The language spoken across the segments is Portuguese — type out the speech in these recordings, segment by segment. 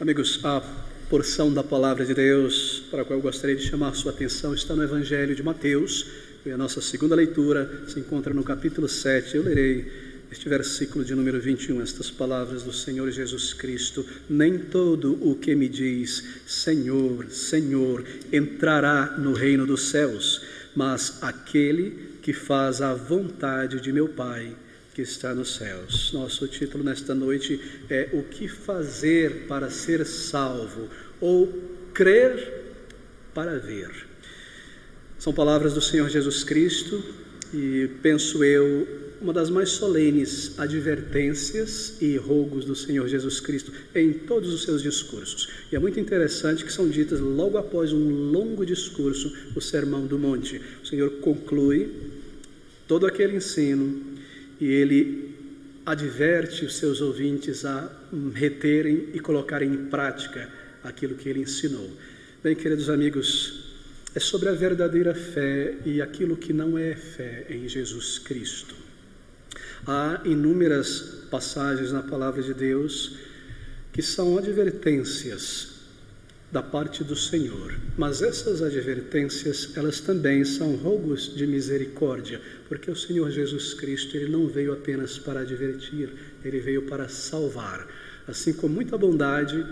Amigos, a porção da palavra de Deus para a qual eu gostaria de chamar a sua atenção está no Evangelho de Mateus, e a nossa segunda leitura se encontra no capítulo 7. Eu lerei este versículo de número 21, estas palavras do Senhor Jesus Cristo: nem todo o que me diz Senhor, Senhor, entrará no reino dos céus, mas aquele que faz a vontade de meu Pai que está nos céus. Nosso título nesta noite é o que fazer para ser salvo, ou crer para ver. São palavras do Senhor Jesus Cristo e, penso eu, uma das mais solenes advertências e rogos do Senhor Jesus Cristo em todos os seus discursos. E é muito interessante que são ditas logo após um longo discurso, o Sermão do Monte. O Senhor conclui todo aquele ensino e Ele adverte os seus ouvintes a reterem e colocarem em prática aquilo que Ele ensinou. Bem, queridos amigos, é sobre a verdadeira fé e aquilo que não é fé em Jesus Cristo. Há inúmeras passagens na palavra de Deus que são advertências da parte do Senhor, mas essas advertências, elas também são rogos de misericórdia, porque o Senhor Jesus Cristo, Ele não veio apenas para advertir, Ele veio para salvar. Assim, com muita bondade,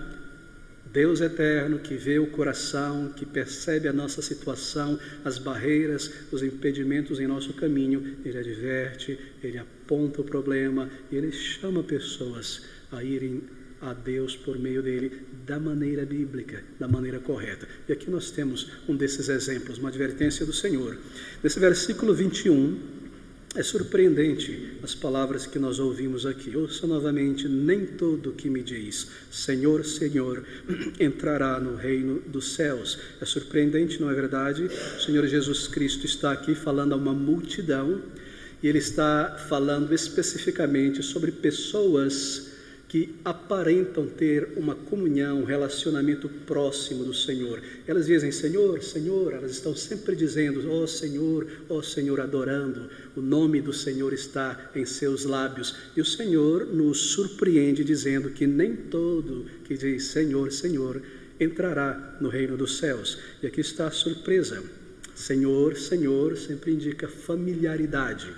Deus eterno, que vê o coração, que percebe a nossa situação, as barreiras, os impedimentos em nosso caminho, Ele adverte, Ele aponta o problema, Ele chama pessoas a irem a Deus por meio dele, da maneira bíblica, da maneira correta. E aqui nós temos um desses exemplos, uma advertência do Senhor. Nesse versículo 21, é surpreendente as palavras que nós ouvimos aqui. Ouça novamente: nem todo que me diz Senhor, Senhor, entrará no reino dos céus. É surpreendente, não é verdade? O Senhor Jesus Cristo está aqui falando a uma multidão, e Ele está falando especificamente sobre pessoas que aparentam ter uma comunhão, um relacionamento próximo do Senhor. Elas dizem Senhor, Senhor, elas estão sempre dizendo ó Senhor, adorando. O nome do Senhor está em seus lábios. E o Senhor nos surpreende dizendo que nem todo que diz Senhor, Senhor, entrará no reino dos céus. E aqui está a surpresa. Senhor, Senhor sempre indica familiaridade,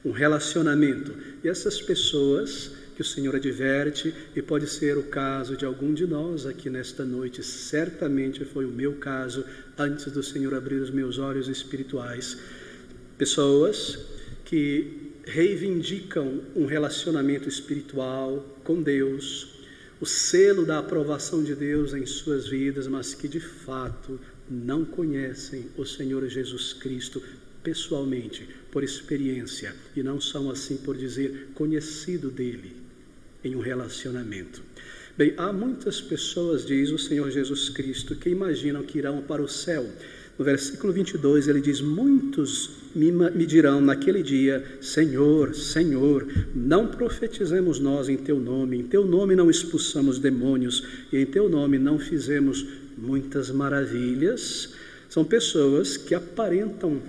um relacionamento. E essas pessoas que o Senhor adverte, e pode ser o caso de algum de nós aqui nesta noite, certamente foi o meu caso antes do Senhor abrir os meus olhos espirituais, pessoas que reivindicam um relacionamento espiritual com Deus, o selo da aprovação de Deus em suas vidas, mas que de fato não conhecem o Senhor Jesus Cristo pessoalmente, por experiência, e não são assim por dizer conhecido dele em um relacionamento. Bem, há muitas pessoas, diz o Senhor Jesus Cristo, que imaginam que irão para o céu. No versículo 22 ele diz: muitos me dirão naquele dia Senhor, Senhor, não profetizemos nós em teu nome não expulsamos demônios, e em teu nome não fizemos muitas maravilhas. São pessoas que aparentam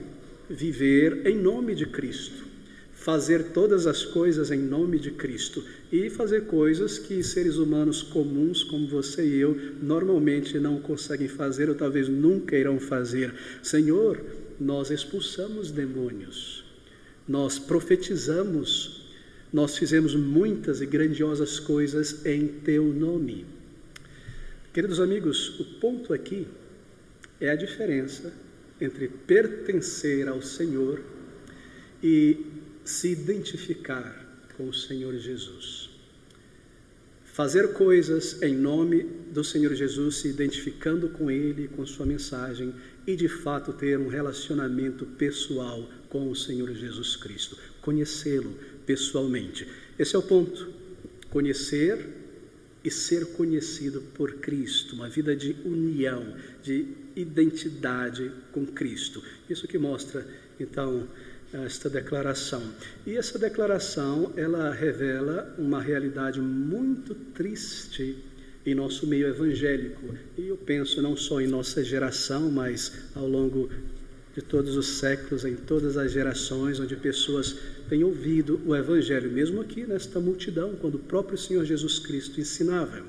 viver em nome de Cristo, fazer todas as coisas em nome de Cristo e fazer coisas que seres humanos comuns como você e eu normalmente não conseguem fazer, ou talvez nunca irão fazer. Senhor, nós expulsamos demônios, nós profetizamos, nós fizemos muitas e grandiosas coisas em teu nome. Queridos amigos, o ponto aqui é a diferença entre pertencer ao Senhor e se identificar com o Senhor Jesus. Fazer coisas em nome do Senhor Jesus, se identificando com Ele, com sua mensagem, e de fato ter um relacionamento pessoal com o Senhor Jesus Cristo, conhecê-lo pessoalmente. Esse é o ponto: conhecer e ser conhecido por Cristo, uma vida de união, de identidade com Cristo. Isso que mostra, então, esta declaração. E essa declaração, ela revela uma realidade muito triste em nosso meio evangélico. E eu penso não só em nossa geração, mas ao longo de todos os séculos, em todas as gerações, onde pessoas têm ouvido o Evangelho, mesmo aqui nesta multidão, quando o próprio Senhor Jesus Cristo ensinava.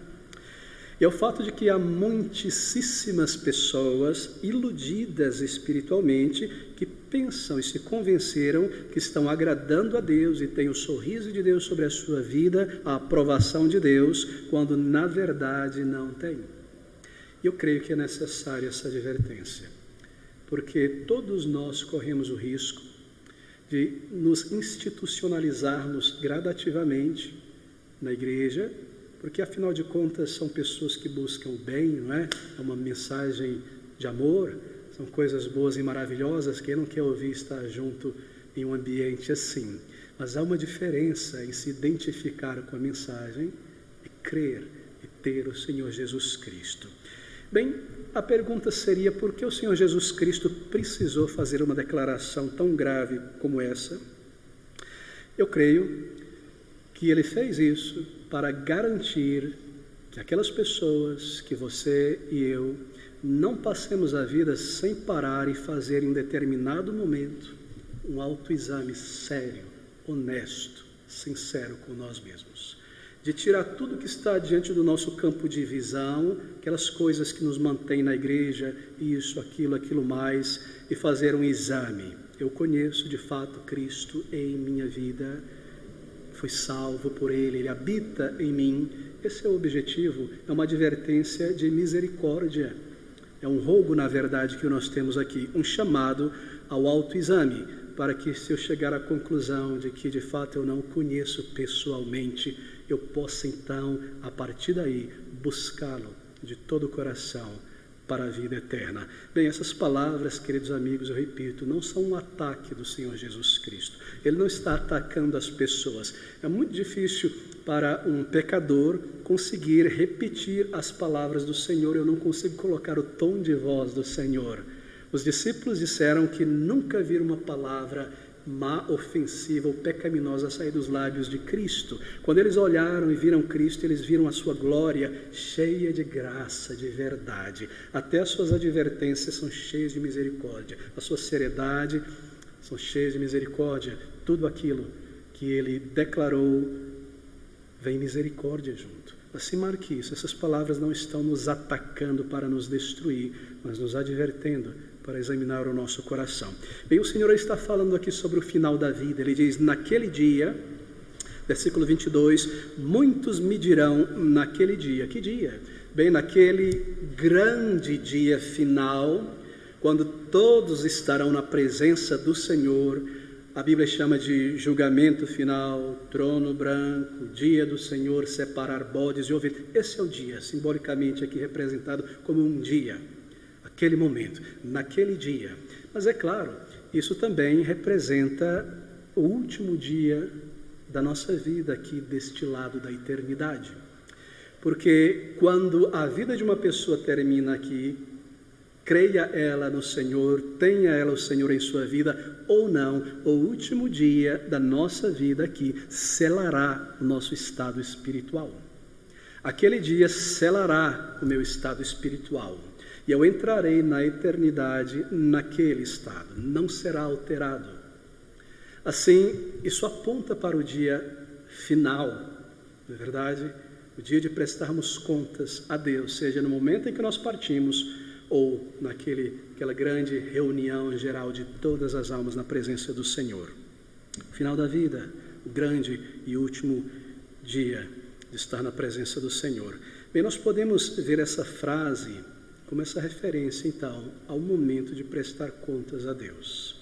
E é o fato de que há muitíssimas pessoas iludidas espiritualmente que pensam e se convenceram que estão agradando a Deus e têm o sorriso de Deus sobre a sua vida, a aprovação de Deus, quando na verdade não tem. E eu creio que é necessária essa advertência, porque todos nós corremos o risco de nos institucionalizarmos gradativamente na igreja, porque afinal de contas são pessoas que buscam o bem, não é? É uma mensagem de amor, são coisas boas e maravilhosas, quem não quer ouvir estar junto em um ambiente assim? Mas há uma diferença em se identificar com a mensagem e crer e ter o Senhor Jesus Cristo. Bem, a pergunta seria: por que o Senhor Jesus Cristo precisou fazer uma declaração tão grave como essa? Eu creio que Ele fez isso para garantir que aquelas pessoas, que você e eu, não passemos a vida sem parar e fazer em determinado momento um autoexame sério, honesto, sincero com nós mesmos. De tirar tudo que está diante do nosso campo de visão, aquelas coisas que nos mantêm na igreja, isso, aquilo mais, e fazer um exame. Eu conheço de fato Cristo em minha vida, fui salvo por Ele, Ele habita em mim. Esse é o objetivo, é uma advertência de misericórdia. É um rogo, na verdade, que nós temos aqui, um chamado ao autoexame, para que, se eu chegar à conclusão de que de fato eu não o conheço pessoalmente, eu possa então, a partir daí, buscá-lo de todo o coração para a vida eterna. Bem, essas palavras, queridos amigos, eu repito, não são um ataque do Senhor Jesus Cristo. Ele não está atacando as pessoas. É muito difícil para um pecador conseguir repetir as palavras do Senhor. Eu não consigo colocar o tom de voz do Senhor. Os discípulos disseram que nunca viram uma palavra má, ofensiva ou pecaminosa sair dos lábios de Cristo. Quando eles olharam e viram Cristo, eles viram a sua glória cheia de graça, de verdade. Até as suas advertências são cheias de misericórdia. A sua seriedade são cheias de misericórdia. Tudo aquilo que ele declarou, vem misericórdia junto. Assim marque isso. Essas palavras não estão nos atacando para nos destruir, mas nos advertendo para examinar o nosso coração. Bem, o Senhor está falando aqui sobre o final da vida. Ele diz: naquele dia, versículo 22, muitos me dirão naquele dia. Que dia? Bem, naquele grande dia final, quando todos estarão na presença do Senhor. A Bíblia chama de julgamento final, trono branco, dia do Senhor, separar bodes e ovelhas. Esse é o dia, simbolicamente aqui representado como um dia, aquele momento, naquele dia. Mas é claro, isso também representa o último dia da nossa vida aqui deste lado da eternidade. Porque quando a vida de uma pessoa termina aqui, creia ela no Senhor, tenha ela o Senhor em sua vida ou não, o último dia da nossa vida aqui selará o nosso estado espiritual. Aquele dia selará o meu estado espiritual. E eu entrarei na eternidade naquele estado, não será alterado. Assim, isso aponta para o dia final, não é verdade? O dia de prestarmos contas a Deus, seja no momento em que nós partimos, ou naquela grande reunião geral de todas as almas na presença do Senhor. O final da vida, o grande e último dia de estar na presença do Senhor. Bem, nós podemos ver essa frase como essa referência, então, ao momento de prestar contas a Deus.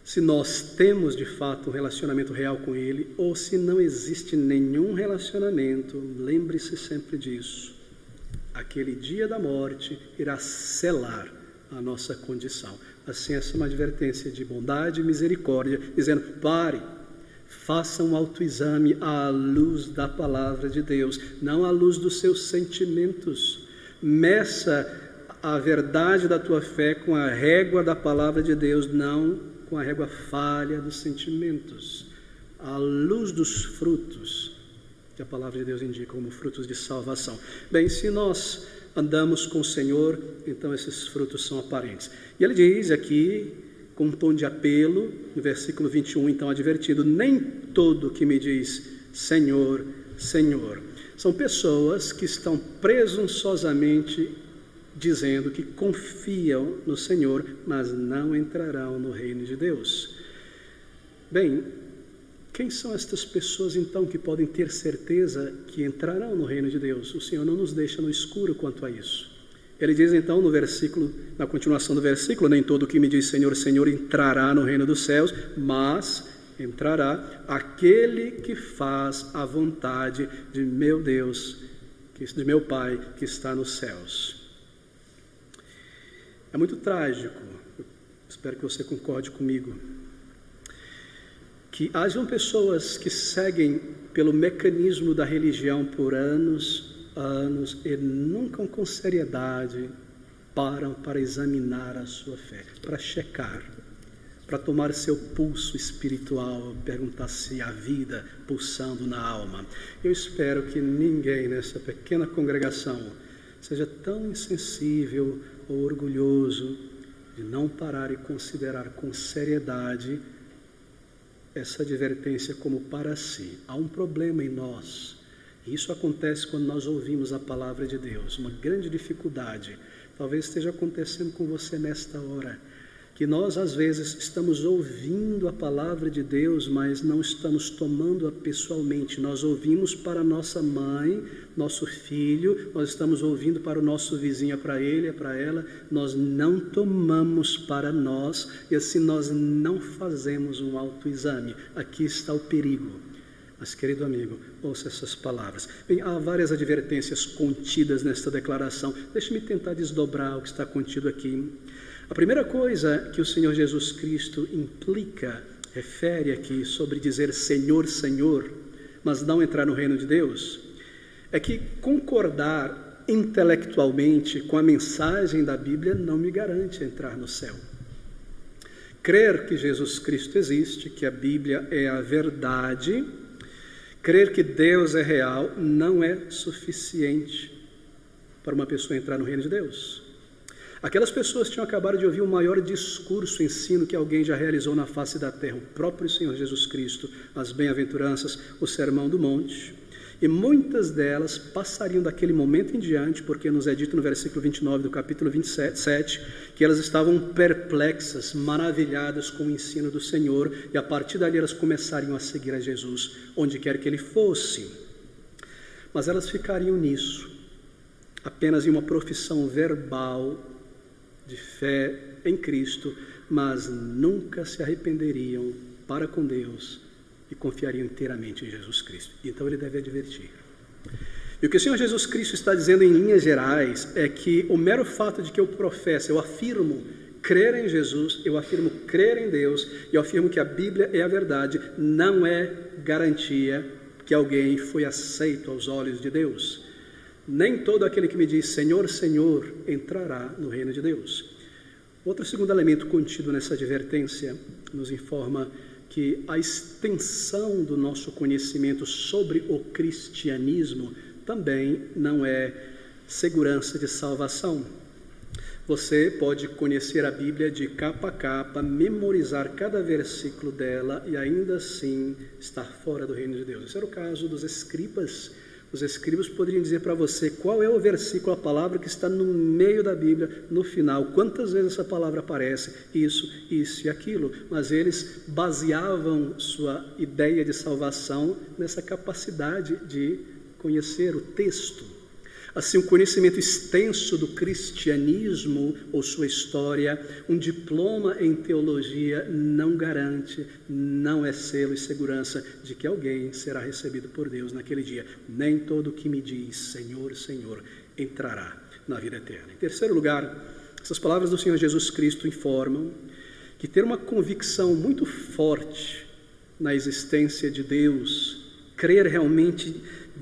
Se nós temos, de fato, um relacionamento real com Ele, ou se não existe nenhum relacionamento, lembre-se sempre disso. Aquele dia da morte irá selar a nossa condição. Assim, essa é uma advertência de bondade e misericórdia, dizendo: pare, faça um autoexame à luz da palavra de Deus, não à luz dos seus sentimentos. Meça a verdade da tua fé com a régua da palavra de Deus, não com a régua falha dos sentimentos. À luz dos frutos que a palavra de Deus indica como frutos de salvação. Bem, se nós andamos com o Senhor, então esses frutos são aparentes. E ele diz aqui, com um tom de apelo, no versículo 21, então advertindo: nem todo que me diz Senhor, Senhor. São pessoas que estão presunçosamente dizendo que confiam no Senhor, mas não entrarão no reino de Deus. Bem, quem são estas pessoas então que podem ter certeza que entrarão no reino de Deus? O Senhor não nos deixa no escuro quanto a isso. Ele diz então no versículo, na continuação do versículo, nem todo o que me diz Senhor, Senhor entrará no reino dos céus, mas entrará aquele que faz a vontade de meu Deus, de meu Pai que está nos céus. É muito trágico, espero que você concorde comigo, que hajam pessoas que seguem pelo mecanismo da religião por anos e nunca com seriedade param para examinar a sua fé, para checar, para tomar seu pulso espiritual, perguntar se há vida pulsando na alma. Eu espero que ninguém nessa pequena congregação seja tão insensível ou orgulhoso de não parar e considerar com seriedade essa advertência como para si. Há um problema em nós. Isso acontece quando nós ouvimos a palavra de Deus. Uma grande dificuldade. Talvez esteja acontecendo com você nesta hora. Que nós às vezes estamos ouvindo a palavra de Deus, mas não estamos tomando-a pessoalmente. Nós ouvimos para nossa mãe, nosso filho, nós estamos ouvindo para o nosso vizinho, para ele, para ela. Nós não tomamos para nós e assim nós não fazemos um autoexame. Aqui está o perigo. Mas, querido amigo, ouça essas palavras. Bem, há várias advertências contidas nesta declaração. Deixe-me tentar desdobrar o que está contido aqui. A primeira coisa que o Senhor Jesus Cristo implica, refere aqui sobre dizer Senhor, Senhor, mas não entrar no reino de Deus, é que concordar intelectualmente com a mensagem da Bíblia não me garante entrar no céu. Crer que Jesus Cristo existe, que a Bíblia é a verdade, crer que Deus é real, não é suficiente para uma pessoa entrar no reino de Deus. Aquelas pessoas tinham acabado de ouvir o maior discurso, ensino que alguém já realizou na face da terra, o próprio Senhor Jesus Cristo, as bem-aventuranças, o Sermão do Monte, e muitas delas passariam daquele momento em diante, porque nos é dito no versículo 29 do capítulo 27, que elas estavam perplexas, maravilhadas com o ensino do Senhor, e a partir dali elas começariam a seguir a Jesus, onde quer que ele fosse. Mas elas ficariam nisso, apenas em uma profissão verbal, de fé em Cristo, mas nunca se arrependeriam para com Deus e confiariam inteiramente em Jesus Cristo. Então ele deve advertir. E o que o Senhor Jesus Cristo está dizendo em linhas gerais é que o mero fato de que eu professo, eu afirmo crer em Jesus, eu afirmo crer em Deus, e eu afirmo que a Bíblia é a verdade, não é garantia que alguém foi aceito aos olhos de Deus. Nem todo aquele que me diz Senhor, Senhor, entrará no reino de Deus. Outro segundo elemento contido nessa advertência nos informa que a extensão do nosso conhecimento sobre o cristianismo também não é segurança de salvação. Você pode conhecer a Bíblia de capa a capa, memorizar cada versículo dela e ainda assim estar fora do reino de Deus. Esse era o caso dos escribas. Os escribas poderiam dizer para você qual é o versículo, a palavra que está no meio da Bíblia, no final, quantas vezes essa palavra aparece, isso e aquilo, mas eles baseavam sua ideia de salvação nessa capacidade de conhecer o texto. Assim, o conhecimento extenso do cristianismo ou sua história, um diploma em teologia não garante, não é selo e segurança de que alguém será recebido por Deus naquele dia. Nem todo que me diz Senhor, Senhor entrará na vida eterna. Em terceiro lugar, essas palavras do Senhor Jesus Cristo informam que ter uma convicção muito forte na existência de Deus, crer realmente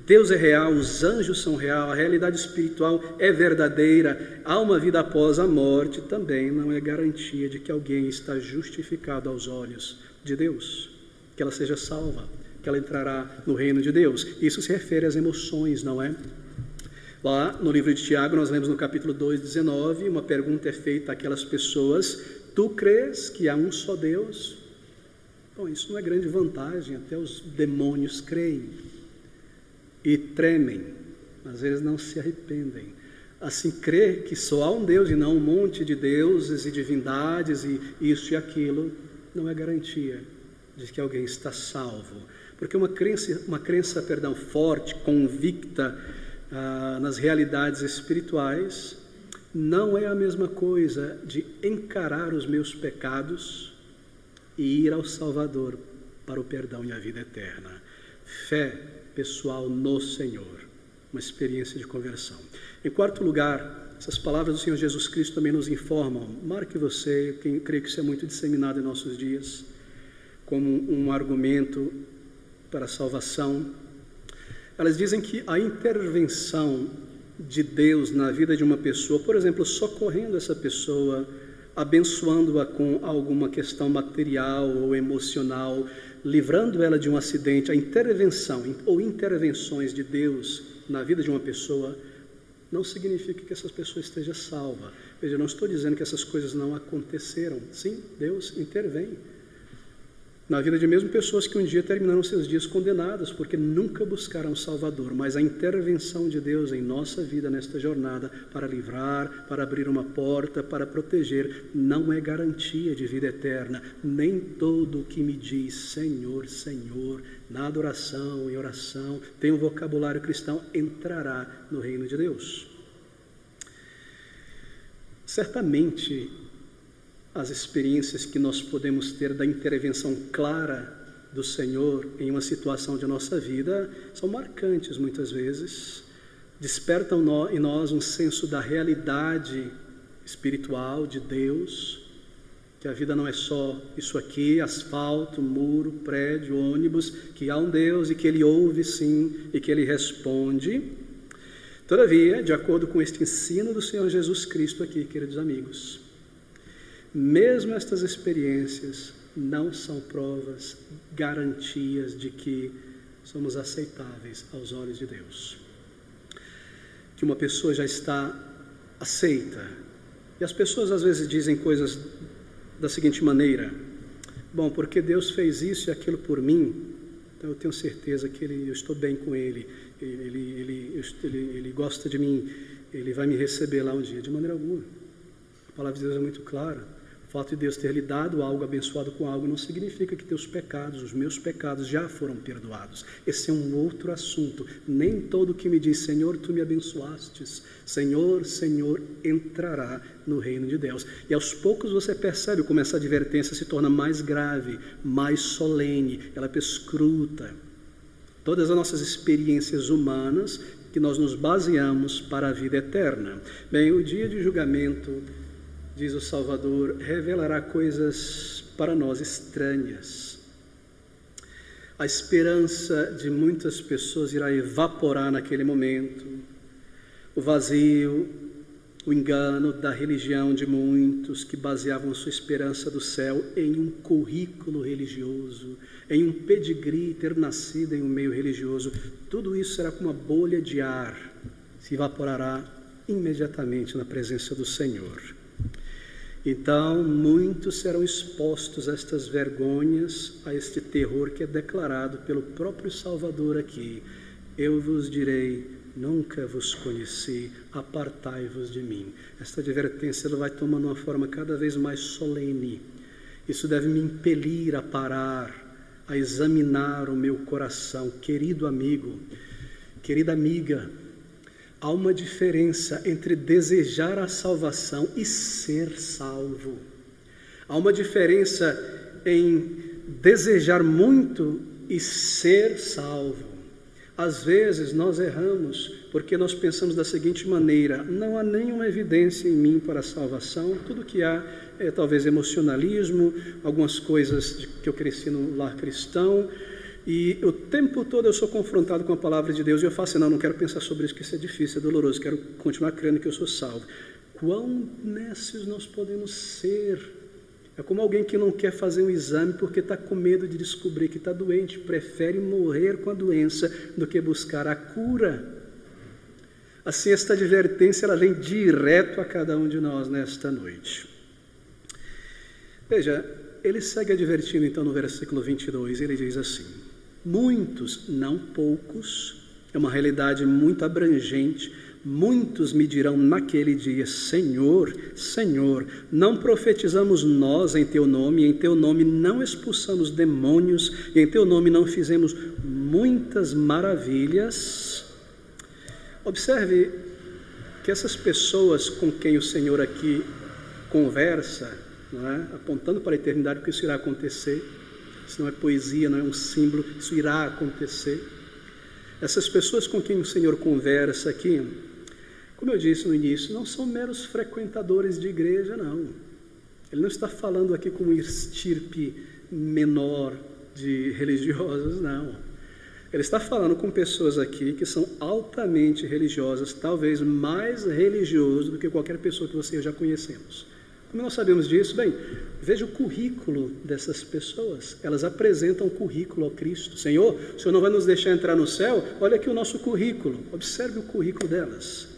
Deus é real, os anjos são real, a realidade espiritual é verdadeira, há uma vida após a morte, também não é garantia de que alguém está justificado aos olhos de Deus, que ela seja salva, que ela entrará no reino de Deus. Isso se refere às emoções, não é? Lá no livro de Tiago, nós lemos no capítulo 2, 19, uma pergunta é feita àquelas pessoas: tu crês que há um só Deus? Bom, isso não é grande vantagem, até os demônios creem. e tremem, mas eles não se arrependem. Assim, crer que só há um Deus e não um monte de deuses e divindades e isso e aquilo, não é garantia de que alguém está salvo. Porque uma crença forte, convicta nas realidades espirituais, não é a mesma coisa de encarar os meus pecados e ir ao Salvador para o perdão e a vida eterna. Fé pessoal no Senhor, uma experiência de conversão. Em quarto lugar, essas palavras do Senhor Jesus Cristo também nos informam, marque você, eu creio que isso é muito disseminado em nossos dias, como um argumento para a salvação. Elas dizem que a intervenção de Deus na vida de uma pessoa, por exemplo, socorrendo essa pessoa, abençoando-a com alguma questão material ou emocional, livrando ela de um acidente, a intervenção ou intervenções de Deus na vida de uma pessoa não significa que essa pessoa esteja salva. Veja, eu não estou dizendo que essas coisas não aconteceram. Sim, Deus intervém na vida de mesmo pessoas que um dia terminaram seus dias condenadas, porque nunca buscaram o Salvador, mas a intervenção de Deus em nossa vida nesta jornada, para livrar, para abrir uma porta, para proteger, não é garantia de vida eterna. Nem todo o que me diz Senhor, Senhor, na adoração e oração, tem um vocabulário cristão, entrará no reino de Deus. Certamente, as experiências que nós podemos ter da intervenção clara do Senhor em uma situação de nossa vida são marcantes muitas vezes, despertam em nós um senso da realidade espiritual de Deus, que a vida não é só isso aqui, asfalto, muro, prédio, ônibus, que há um Deus e que Ele ouve sim e que Ele responde. Todavia, de acordo com este ensino do Senhor Jesus Cristo aqui, queridos amigos, mesmo estas experiências não são provas, garantias de que somos aceitáveis aos olhos de Deus. Que uma pessoa já está aceita. E as pessoas às vezes dizem coisas da seguinte maneira: bom, porque Deus fez isso e aquilo por mim, então eu tenho certeza que eu estou bem com Ele, Ele gosta de mim, Ele vai me receber lá um dia. De maneira alguma. A palavra de Deus é muito clara. O fato de Deus ter lhe dado algo, abençoado com algo, não significa que teus pecados, os meus pecados, já foram perdoados. Esse é um outro assunto. Nem todo que me diz, Senhor, Tu me abençoastes, Senhor, Senhor, entrará no reino de Deus. E aos poucos você percebe como essa advertência se torna mais grave, mais solene, ela perscruta todas as nossas experiências humanas que nós nos baseamos para a vida eterna. Bem, o dia de julgamento, diz o Salvador, revelará coisas para nós estranhas. A esperança de muitas pessoas irá evaporar naquele momento. O vazio, o engano da religião de muitos que baseavam sua esperança do céu em um currículo religioso, em um pedigree, ter nascido em um meio religioso. Tudo isso será como uma bolha de ar, se evaporará imediatamente na presença do Senhor. Então, muitos serão expostos a estas vergonhas, a este terror que é declarado pelo próprio Salvador aqui. Eu vos direi, nunca vos conheci, apartai-vos de mim. Esta advertência ela vai tomando uma forma cada vez mais solene. Isso deve me impelir a parar, a examinar o meu coração. Querido amigo, querida amiga, há uma diferença entre desejar a salvação e ser salvo. Há uma diferença em desejar muito e ser salvo. Às vezes nós erramos porque nós pensamos da seguinte maneira: não há nenhuma evidência em mim para a salvação, tudo que há é talvez emocionalismo, algumas coisas que eu cresci no lar cristão, e o tempo todo eu sou confrontado com a palavra de Deus e eu falo assim, não quero pensar sobre isso, que isso é difícil, é doloroso, quero continuar crendo que eu sou salvo. Quão nécios nós podemos ser! É como alguém que não quer fazer um exame porque está com medo de descobrir que está doente, prefere morrer com a doença do que buscar a cura. Assim, esta advertência ela vem direto a cada um de nós nesta noite. Veja, ele segue advertindo então no versículo 22, ele diz assim: muitos, não poucos, É uma realidade muito abrangente. Muitos me dirão naquele dia: Senhor, Senhor, não profetizamos nós em Teu nome, e em Teu nome não expulsamos demônios, e em Teu nome não fizemos muitas maravilhas? Observe que essas pessoas com quem o Senhor aqui conversa, não é? Apontando para a eternidade, porque isso irá acontecer. Isso não é poesia, não é um símbolo, isso irá acontecer. Essas pessoas com quem o Senhor conversa aqui, como eu disse no início, não são meros frequentadores de igreja, não. Ele não está falando aqui com um estirpe menor de religiosos, não. Ele está falando com pessoas aqui que são altamente religiosas, talvez mais religiosas do que qualquer pessoa que você e eu já conhecemos. Como nós sabemos disso? Bem, veja o currículo dessas pessoas. Elas apresentam o currículo ao Cristo. Senhor, o Senhor não vai nos deixar entrar no céu? Olha aqui o nosso currículo. Observe o currículo delas.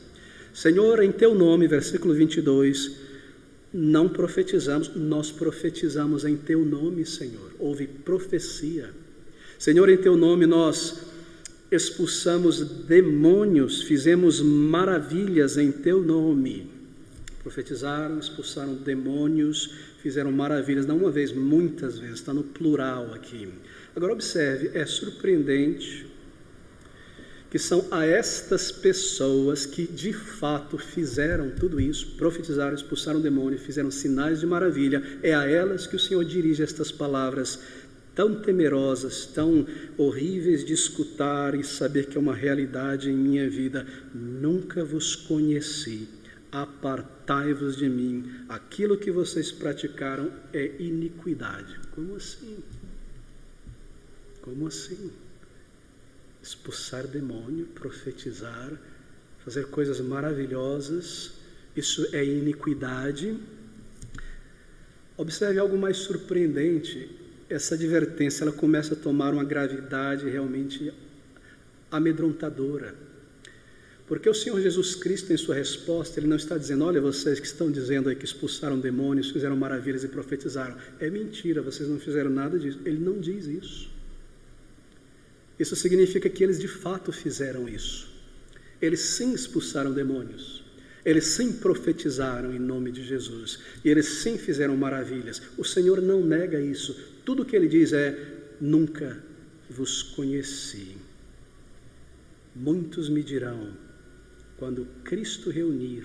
Senhor, em Teu nome, versículo 22, não profetizamos, nós profetizamos em Teu nome, Senhor. Houve profecia. Senhor, em Teu nome nós expulsamos demônios, fizemos maravilhas em Teu nome. Profetizaram, expulsaram demônios, fizeram maravilhas, não uma vez, muitas vezes, está no plural aqui. Agora observe, é surpreendente que são a estas pessoas que de fato fizeram tudo isso, profetizaram, expulsaram demônios, fizeram sinais de maravilha, é a elas que o Senhor dirige estas palavras tão temerosas, tão horríveis de escutar e saber que é uma realidade em minha vida. Nunca vos conheci. Apartai-vos de mim, aquilo que vocês praticaram é iniquidade. Como assim? Como assim? Expulsar demônio, profetizar, fazer coisas maravilhosas, isso é iniquidade? Observe algo mais surpreendente. Essa advertência, ela começa a tomar uma gravidade realmente amedrontadora. Porque o Senhor Jesus Cristo, em sua resposta, Ele não está dizendo: olha, vocês que estão dizendo aí que expulsaram demônios, fizeram maravilhas e profetizaram. É mentira, vocês não fizeram nada disso. Ele não diz isso. Isso significa que eles de fato fizeram isso. Eles sim expulsaram demônios. Eles sim profetizaram em nome de Jesus. E eles sim fizeram maravilhas. O Senhor não nega isso. Tudo o que Ele diz é: nunca vos conheci. Muitos me dirão, quando Cristo reunir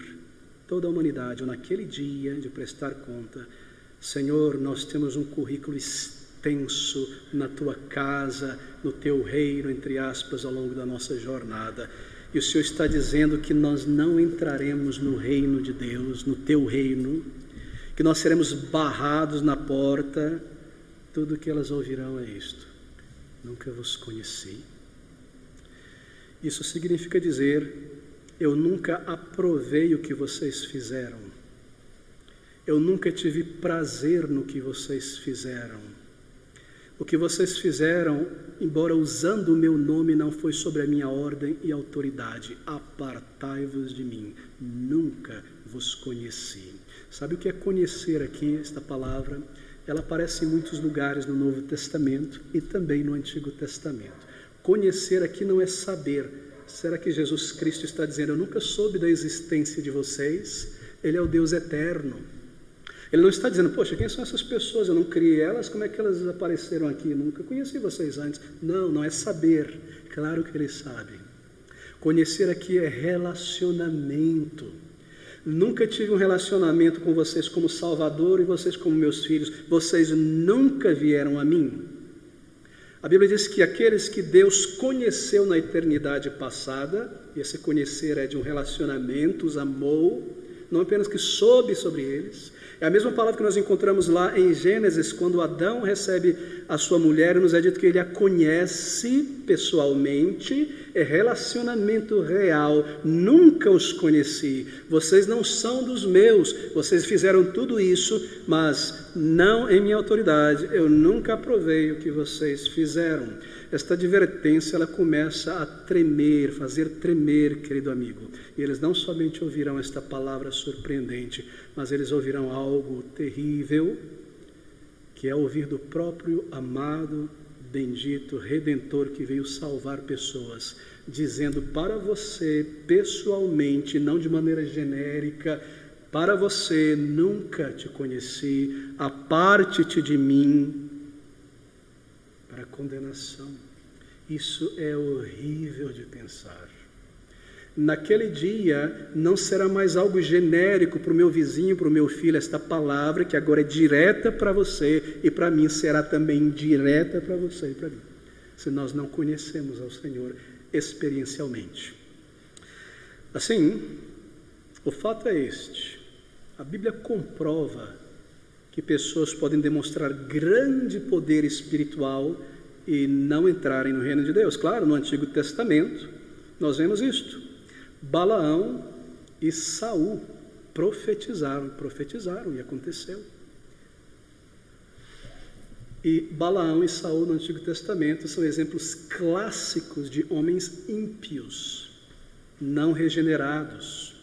toda a humanidade, ou naquele dia de prestar conta: Senhor, nós temos um currículo extenso na Tua casa, no Teu reino, entre aspas, ao longo da nossa jornada. E o Senhor está dizendo que nós não entraremos no reino de Deus, no Teu reino, que nós seremos barrados na porta. Tudo que elas ouvirão é isto: nunca vos conheci. Isso significa dizer: eu nunca aprovei o que vocês fizeram. Eu nunca tive prazer no que vocês fizeram. O que vocês fizeram, embora usando o meu nome, não foi sobre a minha ordem e autoridade. Apartai-vos de mim. Nunca vos conheci. Sabe o que é conhecer aqui, esta palavra? Ela aparece em muitos lugares no Novo Testamento e também no Antigo Testamento. Conhecer aqui não é saber. Será que Jesus Cristo está dizendo: eu nunca soube da existência de vocês? Ele é o Deus eterno. Ele não está dizendo: poxa, quem são essas pessoas? Eu não criei elas, como é que elas apareceram aqui? Eu nunca conheci vocês antes. Não, não é saber. Claro que Ele sabe. Conhecer aqui é relacionamento. Nunca tive um relacionamento com vocês como Salvador e vocês como meus filhos. Vocês nunca vieram a mim. A Bíblia diz que aqueles que Deus conheceu na eternidade passada, e esse conhecer é de um relacionamento, os amou, não apenas que soube sobre eles. É a mesma palavra que nós encontramos lá em Gênesis, quando Adão recebe a sua mulher, e nos é dito que ele a conhece pessoalmente, é relacionamento real. Nunca os conheci, vocês não são dos meus, vocês fizeram tudo isso, mas não em minha autoridade, eu nunca aprovei o que vocês fizeram. Esta advertência, ela começa a tremer, fazer tremer, querido amigo. E eles não somente ouvirão esta palavra surpreendente, mas eles ouvirão algo terrível, que é ouvir do próprio amado bendito Redentor que veio salvar pessoas, dizendo para você pessoalmente, não de maneira genérica: para você, nunca te conheci, aparte-te de mim, para condenação. Isso é horrível de pensar. Naquele dia, não será mais algo genérico para o meu vizinho, para o meu filho, esta palavra que agora é direta para você e para mim será também direta para você e para mim, se nós não conhecemos ao Senhor experiencialmente. Assim, o fato é este: a Bíblia comprova que pessoas podem demonstrar grande poder espiritual e não entrarem no reino de Deus. Claro, no Antigo Testamento nós vemos isto. Balaão e Saul profetizaram e aconteceu. E Balaão e Saul no Antigo Testamento são exemplos clássicos de homens ímpios, não regenerados.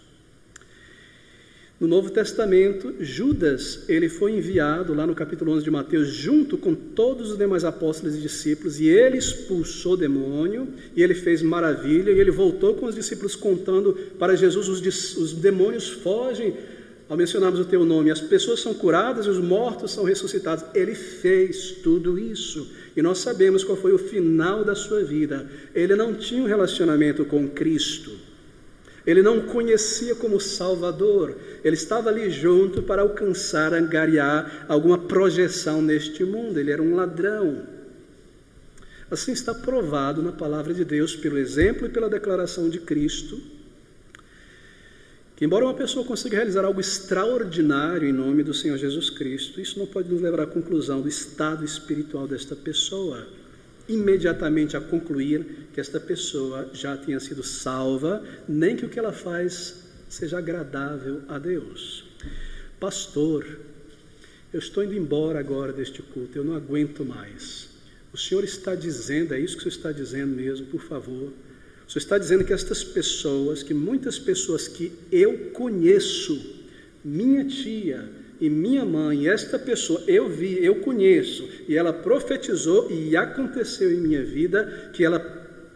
No Novo Testamento, Judas, ele foi enviado lá no capítulo 11 de Mateus, junto com todos os demais apóstolos e discípulos, e ele expulsou o demônio, e ele fez maravilha, e ele voltou com os discípulos contando para Jesus: os demônios fogem ao mencionarmos o teu nome, as pessoas são curadas e os mortos são ressuscitados. Ele fez tudo isso, e nós sabemos qual foi o final da sua vida. Ele não tinha um relacionamento com Cristo. Ele não o conhecia como Salvador. Ele estava ali junto para alcançar, angariar alguma projeção neste mundo. Ele era um ladrão. Assim está provado na palavra de Deus, pelo exemplo e pela declaração de Cristo, que embora uma pessoa consiga realizar algo extraordinário em nome do Senhor Jesus Cristo, isso não pode nos levar à conclusão do estado espiritual desta pessoa, imediatamente a concluir que esta pessoa já tenha sido salva, nem que o que ela faz seja agradável a Deus. Pastor, eu estou indo embora agora deste culto, eu não aguento mais. O senhor está dizendo, é isso que o senhor está dizendo mesmo, por favor? O senhor está dizendo que estas pessoas, que muitas pessoas que eu conheço, minha tia e minha mãe, esta pessoa eu vi, eu conheço, e ela profetizou e aconteceu em minha vida que ela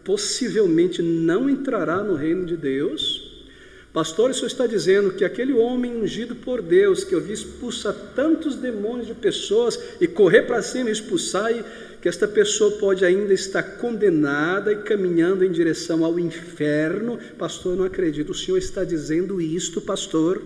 possivelmente não entrará no reino de Deus. Pastor, o senhor está dizendo que aquele homem ungido por Deus, que eu vi expulsar tantos demônios de pessoas e correr para cima e expulsar, e que esta pessoa pode ainda estar condenada e caminhando em direção ao inferno? Pastor, eu não acredito. O senhor está dizendo isto, pastor?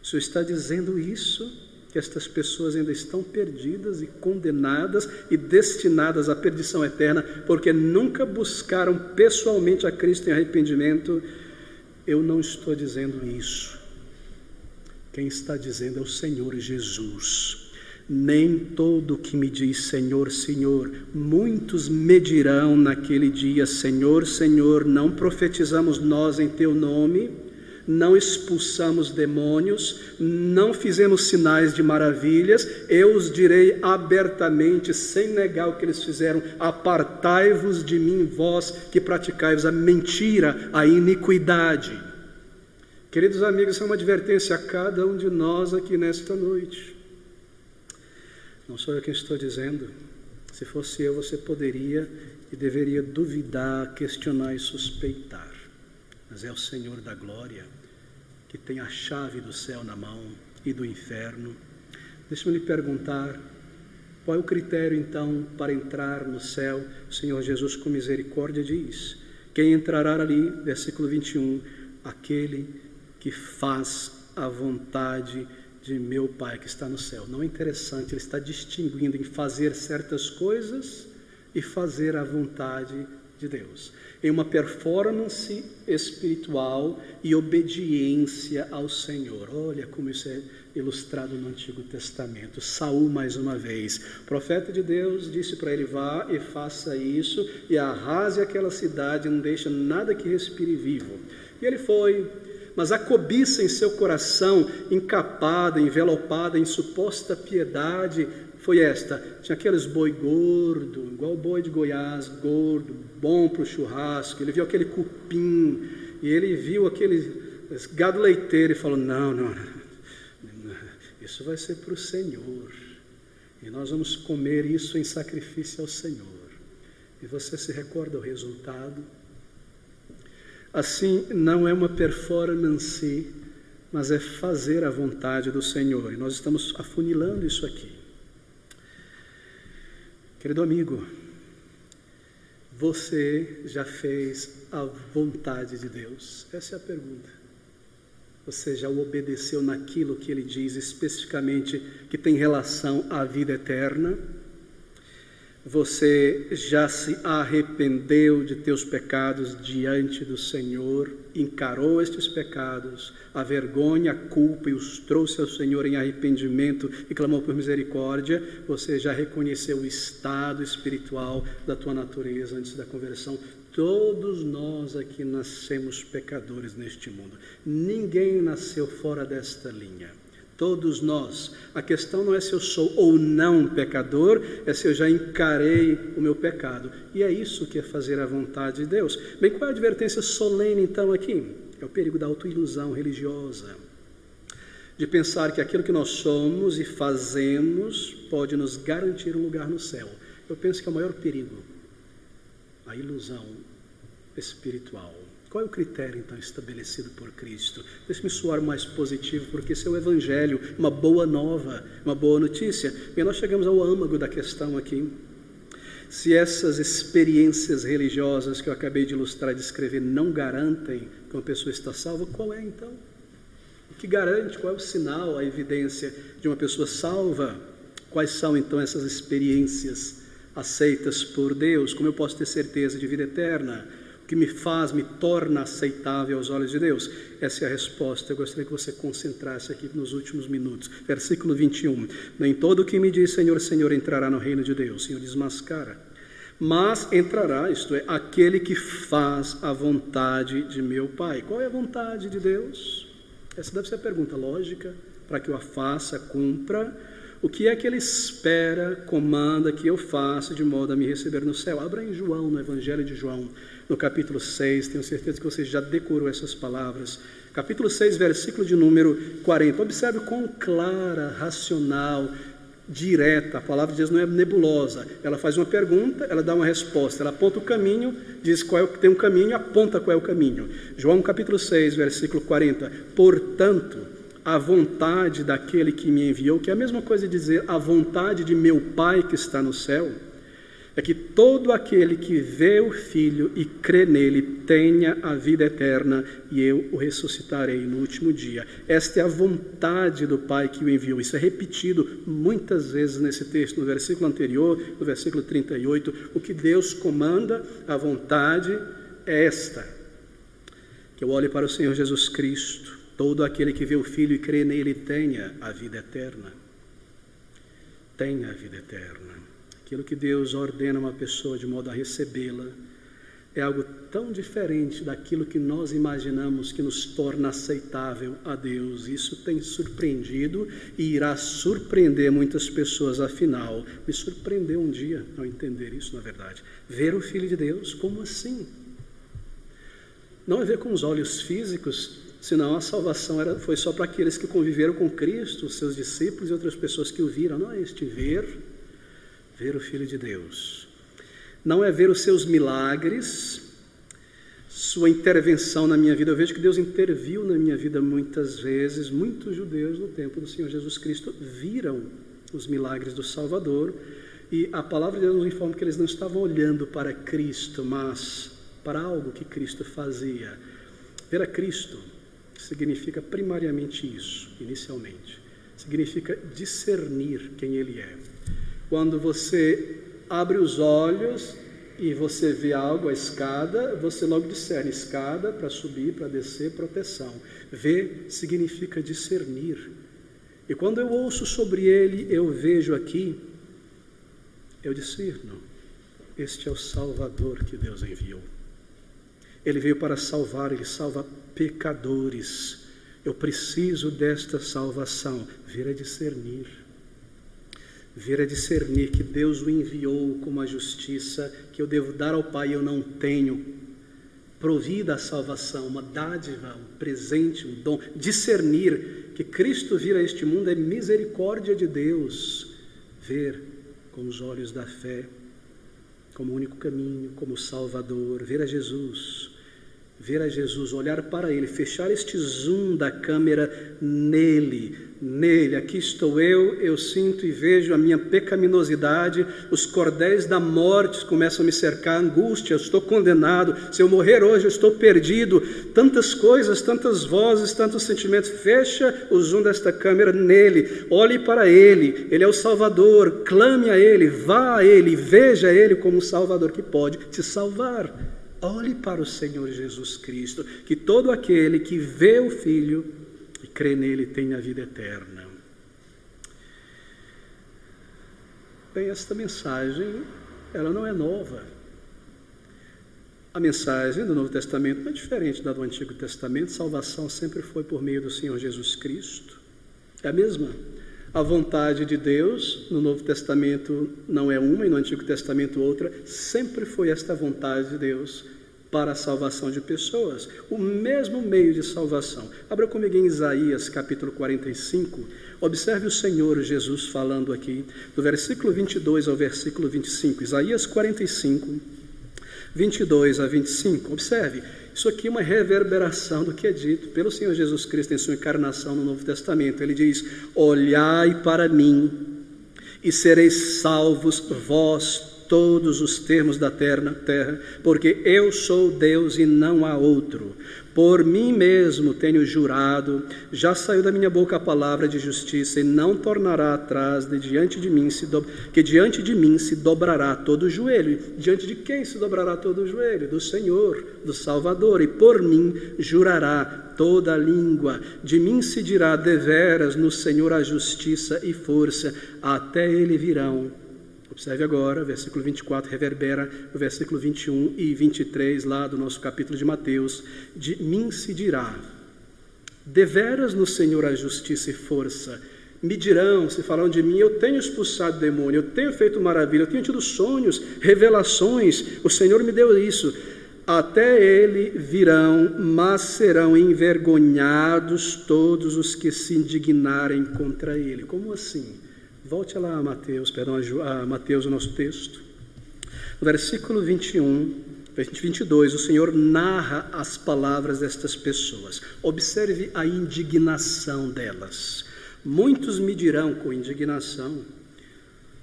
O senhor está dizendo isso? Que estas pessoas ainda estão perdidas e condenadas e destinadas à perdição eterna, porque nunca buscaram pessoalmente a Cristo em arrependimento? Eu não estou dizendo isso. Quem está dizendo é o Senhor Jesus. Nem todo que me diz Senhor, Senhor, muitos me dirão naquele dia: Senhor, Senhor, não profetizamos nós em teu nome, não expulsamos demônios, não fizemos sinais de maravilhas? Eu os direi abertamente, sem negar o que eles fizeram: apartai-vos de mim, vós que praticais a mentira, a iniquidade. Queridos amigos, isso é uma advertência a cada um de nós aqui nesta noite. Não sou eu quem estou dizendo. Se fosse eu, você poderia e deveria duvidar, questionar e suspeitar. Mas é o Senhor da glória que tem a chave do céu na mão e do inferno. Deixa-me lhe perguntar: qual é o critério então para entrar no céu? O Senhor Jesus, com misericórdia, diz: quem entrará ali, versículo 21, aquele que faz a vontade de meu Pai que está no céu. Não é interessante? Ele está distinguindo em fazer certas coisas e fazer a vontade de Deus, em uma performance espiritual e obediência ao Senhor. Olha como isso é ilustrado no Antigo Testamento. Saul, mais uma vez, profeta de Deus, disse para ele: vá e faça isso e arrase aquela cidade, não deixa nada que respire vivo. E ele foi, mas a cobiça em seu coração, encapada, envelopada em suposta piedade, foi esta: tinha aqueles boi gordo, igual o boi de Goiás, gordo, bom para o churrasco. Ele viu aquele cupim, e ele viu aquele gado leiteiro e falou: não, isso vai ser para o Senhor. E nós vamos comer isso em sacrifício ao Senhor. E você se recorda o resultado? Assim, não é uma performance, mas é fazer a vontade do Senhor. E nós estamos afunilando isso aqui. Querido amigo, você já fez a vontade de Deus? Essa é a pergunta. Você já o obedeceu naquilo que ele diz especificamente que tem relação à vida eterna? Você já se arrependeu de teus pecados diante do Senhor? Encarou estes pecados, a vergonha, a culpa e os trouxe ao Senhor em arrependimento e clamou por misericórdia? Você já reconheceu o estado espiritual da tua natureza antes da conversão? Todos nós aqui nascemos pecadores neste mundo. Ninguém nasceu fora desta linha. Todos nós. A questão não é se eu sou ou não pecador, é se eu já encarei o meu pecado. E é isso que é fazer a vontade de Deus. Bem, qual é a advertência solene então aqui? É o perigo da autoilusão religiosa. De pensar que aquilo que nós somos e fazemos pode nos garantir um lugar no céu. Eu penso que é o maior perigo. A ilusão espiritual. Qual é o critério, então, estabelecido por Cristo? Deixe-me soar mais positivo, porque esse é o Evangelho, uma boa nova, uma boa notícia. E nós chegamos ao âmago da questão aqui. Se essas experiências religiosas que eu acabei de ilustrar e descrever não garantem que uma pessoa está salva, qual é, então? O que garante? Qual é o sinal, a evidência de uma pessoa salva? Quais são, então, essas experiências aceitas por Deus? Como eu posso ter certeza de vida eterna? O que me torna aceitável aos olhos de Deus? Essa é a resposta. Eu gostaria que você concentrasse aqui nos últimos minutos. Versículo 21. Nem todo o que me diz Senhor, Senhor entrará no reino de Deus. Senhor desmascara. Mas entrará, isto é, aquele que faz a vontade de meu Pai. Qual é a vontade de Deus? Essa deve ser a pergunta lógica, para que eu a faça, cumpra. O que é que ele espera, comanda que eu faça de modo a me receber no céu? Abra em João, no Evangelho de João, no capítulo 6, tenho certeza que você já decorou essas palavras. Capítulo 6, versículo de número 40. Observe quão clara, racional, direta, a palavra de Deus não é nebulosa. Ela faz uma pergunta, ela dá uma resposta. Ela aponta o caminho, diz qual é o que tem um caminho, aponta qual é o caminho. João capítulo 6, versículo 40. Portanto, a vontade daquele que me enviou, que é a mesma coisa de dizer a vontade de meu Pai que está no céu, é que todo aquele que vê o Filho e crê nele tenha a vida eterna e eu o ressuscitarei no último dia. Esta é a vontade do Pai que o enviou. Isso é repetido muitas vezes nesse texto, no versículo anterior, no versículo 38. O que Deus comanda, a vontade é esta: que eu olhe para o Senhor Jesus Cristo. Todo aquele que vê o Filho e crê nele tenha a vida eterna. Tenha a vida eterna. Aquilo que Deus ordena a uma pessoa de modo a recebê-la é algo tão diferente daquilo que nós imaginamos que nos torna aceitável a Deus. Isso tem surpreendido e irá surpreender muitas pessoas, afinal. Me surpreendeu um dia ao entender isso, na verdade. Ver o Filho de Deus, como assim? Não é ver com os olhos físicos, senão a salvação foi só para aqueles que conviveram com Cristo, os seus discípulos e outras pessoas que o viram. Não é este ver o Filho de Deus. Não é ver os seus milagres, sua intervenção na minha vida. Eu vejo que Deus interviu na minha vida muitas vezes. Muitos judeus no tempo do Senhor Jesus Cristo viram os milagres do Salvador, e a palavra de Deus nos informa que eles não estavam olhando para Cristo, mas para algo que Cristo fazia. Ver a Cristo significa primariamente isso, inicialmente. Significa discernir quem Ele é. Quando você abre os olhos e você vê algo, a escada, você logo discerne: escada para subir, para descer, proteção. Ver significa discernir. E quando eu ouço sobre Ele, eu vejo aqui, eu discerno: este é o Salvador que Deus enviou. Ele veio para salvar, Ele salva pecadores. Eu preciso desta salvação. Ver é discernir. Ver é discernir que Deus o enviou com uma justiça que eu devo dar ao Pai e eu não tenho. Provida a salvação, uma dádiva, um presente, um dom. Discernir que Cristo vir a este mundo é misericórdia de Deus. ver com os olhos da fé, como o único caminho, como Salvador, ver a Jesus, olhar para Ele, fechar este zoom da câmera nele, aqui estou eu sinto e vejo a minha pecaminosidade, os cordéis da morte começam a me cercar, angústia, eu estou condenado, se eu morrer hoje eu estou perdido, tantas coisas, tantas vozes, tantos sentimentos, fecha o zoom desta câmera nele, olhe para Ele, Ele é o Salvador, clame a Ele, vá a Ele, veja Ele como um Salvador que pode te salvar. Olhe para o Senhor Jesus Cristo, que todo aquele que vê o Filho e crê nele tem a vida eterna. Bem, esta mensagem, ela não é nova. A mensagem do Novo Testamento não é diferente da do Antigo Testamento. Salvação sempre foi por meio do Senhor Jesus Cristo. É a mesma. A vontade de Deus no Novo Testamento não é uma e no Antigo Testamento outra, sempre foi esta vontade de Deus para a salvação de pessoas, o mesmo meio de salvação. Abra comigo em Isaías capítulo 45, observe o Senhor Jesus falando aqui, do versículo 22 ao versículo 25, Isaías 45, 22 a 25, observe. Isso aqui é uma reverberação do que é dito pelo Senhor Jesus Cristo em sua encarnação no Novo Testamento. Ele diz: olhai para mim e sereis salvos vós todos os termos da terra, porque eu sou Deus e não há outro. Por mim mesmo tenho jurado, já saiu da minha boca a palavra de justiça, e não tornará atrás, diante de mim se dobrará todo o joelho. Diante de quem se dobrará todo o joelho? Do Senhor, do Salvador. E por mim jurará toda a língua. De mim se dirá: deveras no Senhor a justiça e força, até Ele virão. Observe agora, versículo 24 reverbera o versículo 21 e 23 lá do nosso capítulo de Mateus. De mim se dirá: deveras no Senhor a justiça e força. Me dirão, se falarão de mim: eu tenho expulsado demônio, eu tenho feito maravilha, eu tenho tido sonhos, revelações, o Senhor me deu isso. Até Ele virão, mas serão envergonhados todos os que se indignarem contra Ele. Como assim? Volte lá a Mateus, a Mateus, o nosso texto. No versículo 21, 22, o Senhor narra as palavras destas pessoas. Observe a indignação delas. Muitos me dirão com indignação: